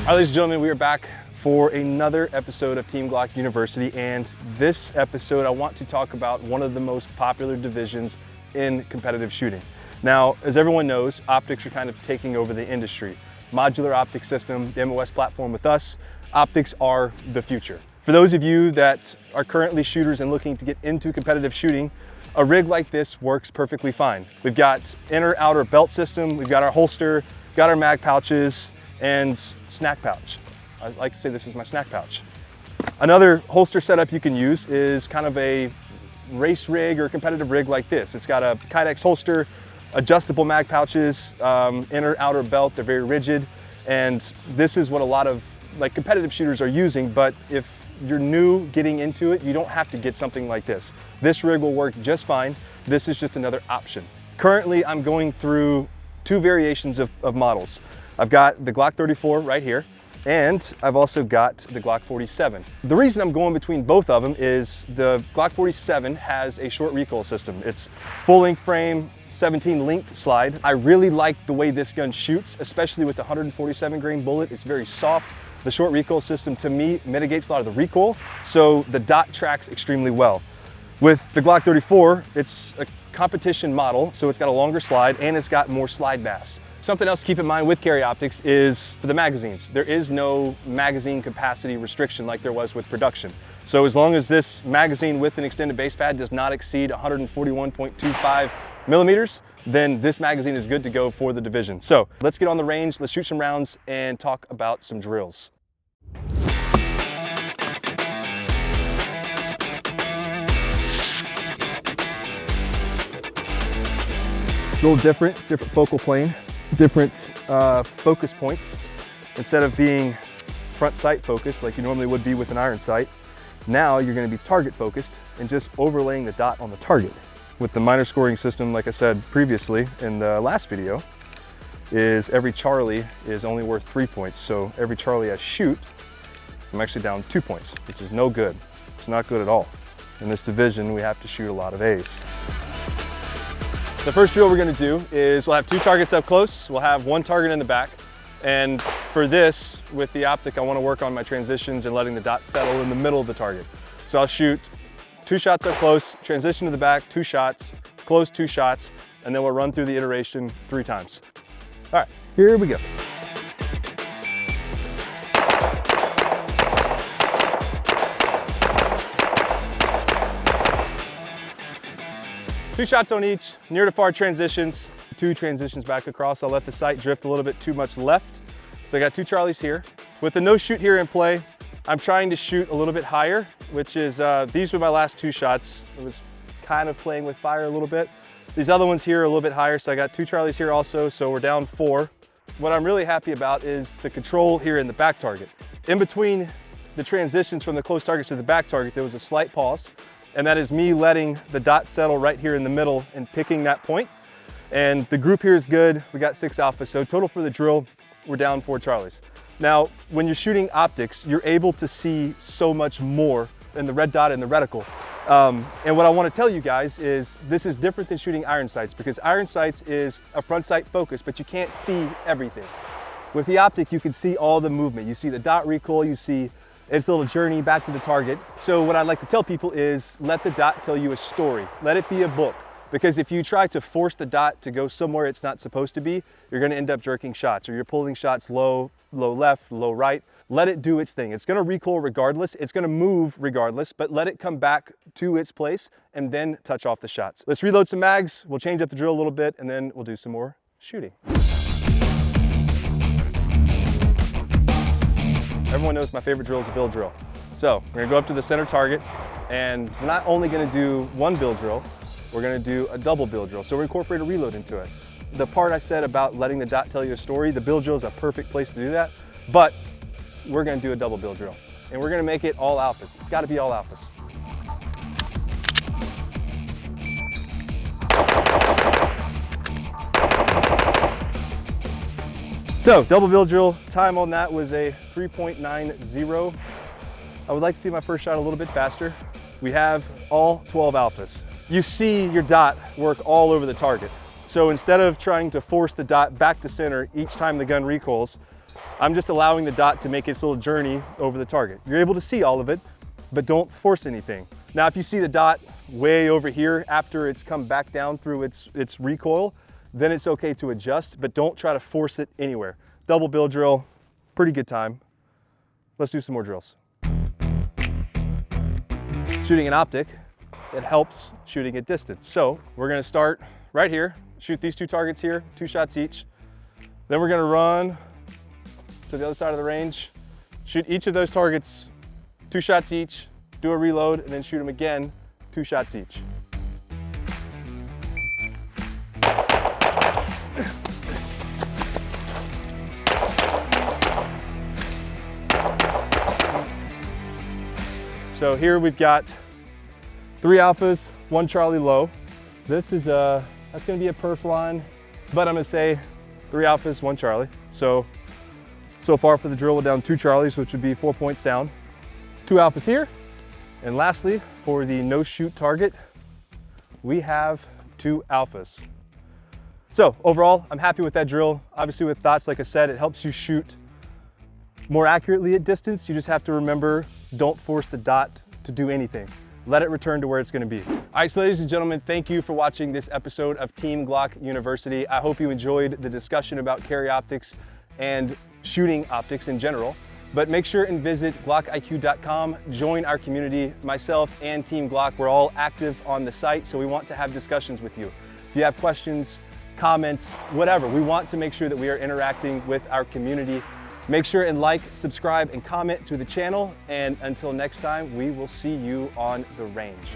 All right, ladies and gentlemen, we are back for another episode of Team GLOCK University, and this episode I want to talk about one of the most popular divisions in competitive shooting. Now, as everyone knows, optics are kind of taking over the industry. Modular optics system, the MOS platform with us, optics are the future. For those of you that are currently shooters and looking to get into competitive shooting, a rig like this works perfectly fine. We've got inner-outer belt system, we've got our holster, got our mag pouches, and snack pouch. I like to say this is my snack pouch. Another holster setup you can use is kind of a race rig or competitive rig like this. It's got a Kydex holster, adjustable mag pouches, inner outer belt, they're very rigid, and this is what a lot of competitive shooters are using, but if you're new getting into it, you don't have to get something like this. This rig will work just fine. This is just another option. Currently, I'm going through two variations of models. I've got the Glock 34 right here, and I've also got the Glock 47. The reason I'm going between both of them is the Glock 47 has a short recoil system. It's full length frame, 17 length slide. I really like the way this gun shoots, especially with the 147 grain bullet. It's very soft. The short recoil system to me mitigates a lot of the recoil, so the dot tracks extremely well. With the Glock 34, it's a competition model, so it's got a longer slide and it's got more slide mass. Something else to keep in mind with carry optics is for the magazines. There is no magazine capacity restriction like there was with production. So as long as this magazine with an extended base pad does not exceed 141.25 millimeters, then this magazine is good to go for the division. So let's get on the range, let's shoot some rounds and talk about some drills. It's a little different, it's different focal plane, different focus points. Instead of being front sight focused like you normally would be with an iron sight, now you're going to be target focused and just overlaying the dot on the target. With the minor scoring system, like I said previously in the last video, is every Charlie is only worth 3 points. So every Charlie I shoot, I'm actually down 2 points, which is no good. It's not good at all. In this division, we have to shoot a lot of A's. The first drill we're gonna do is we'll have two targets up close, we'll have one target in the back, and for this, with the optic, I wanna work on my transitions and letting the dot settle in the middle of the target. So I'll shoot 2 shots up close, transition to the back, 2 shots, close 2 shots, and then we'll run through the iteration 3 times. All right, here we go. Two shots on each, near to far transitions, 2 transitions back across. I'll let the sight drift a little bit too much left. So I got 2 Charlies here. With the no shoot here in play, I'm trying to shoot a little bit higher, which is, these were my last 2 shots. I was kind of playing with fire a little bit. These other ones here are a little bit higher, so I got 2 Charlies here also, so we're down 4. What I'm really happy about is the control here in the back target. In between the transitions from the close targets to the back target, there was a slight pause, and that is me letting the dot settle right here in the middle and picking that point. And the group here is good. We got 6 alphas, so total for the drill, we're down 4 Charlies. Now, when you're shooting optics, you're able to see so much more in the red dot and the reticle. And what I want to tell you guys is this is different than shooting iron sights, because iron sights is a front sight focus, but you can't see everything. With the optic, you can see all the movement. You see the dot recoil, you see its little journey back to the target. So what I'd like to tell people is let the dot tell you a story. Let it be a book. Because if you try to force the dot to go somewhere it's not supposed to be, you're gonna end up jerking shots, or you're pulling shots low, low left, low right. Let it do its thing. It's gonna recoil regardless, it's gonna move regardless, but let it come back to its place and then touch off the shots. Let's reload some mags, we'll change up the drill a little bit, and then we'll do some more shooting. Everyone knows my favorite drill is a bill drill. So we're gonna go up to the center target, and we're not only gonna do one bill drill, we're gonna do a double bill drill. So we incorporate a reload into it. The part I said about letting the dot tell you a story, the bill drill is a perfect place to do that, but we're gonna do a double bill drill. And we're gonna make it all alphas. It's gotta be all alphas. So double bill drill, time on that was a 3.90. I would like to see my first shot a little bit faster. We have all 12 alphas. You see your dot work all over the target. So instead of trying to force the dot back to center each time the gun recoils, I'm just allowing the dot to make its little journey over the target. You're able to see all of it, but don't force anything. Now, if you see the dot way over here after it's come back down through its recoil, then it's okay to adjust, but don't try to force it anywhere. Double bill drill, pretty good time. Let's do some more drills. Shooting an optic, it helps shooting at distance. So we're gonna start right here, shoot these two targets here, 2 shots each. Then we're gonna run to the other side of the range, shoot each of those targets 2 shots each, do a reload, and then shoot them again, 2 shots each. So here we've got 3 alphas, 1 Charlie low. This is that's gonna be a perf line, but I'm gonna say 3 alphas, 1 Charlie. So far for the drill, we're down 2 Charlies, which would be 4 points down. 2 alphas here. And lastly, for the no shoot target, we have 2 alphas. So overall, I'm happy with that drill. Obviously with dots, like I said, it helps you shoot more accurately at distance. You just have to remember, don't force the dot to do anything. Let it return to where it's gonna be. All right, so ladies and gentlemen, thank you for watching this episode of Team GLOCK University. I hope you enjoyed the discussion about carry optics and shooting optics in general. But make sure and visit glockiq.com, join our community. Myself and Team GLOCK, we're all active on the site, so we want to have discussions with you. If you have questions, comments, whatever, we want to make sure that we are interacting with our community. Make sure and like, subscribe, and comment to the channel. And until next time, we will see you on the range.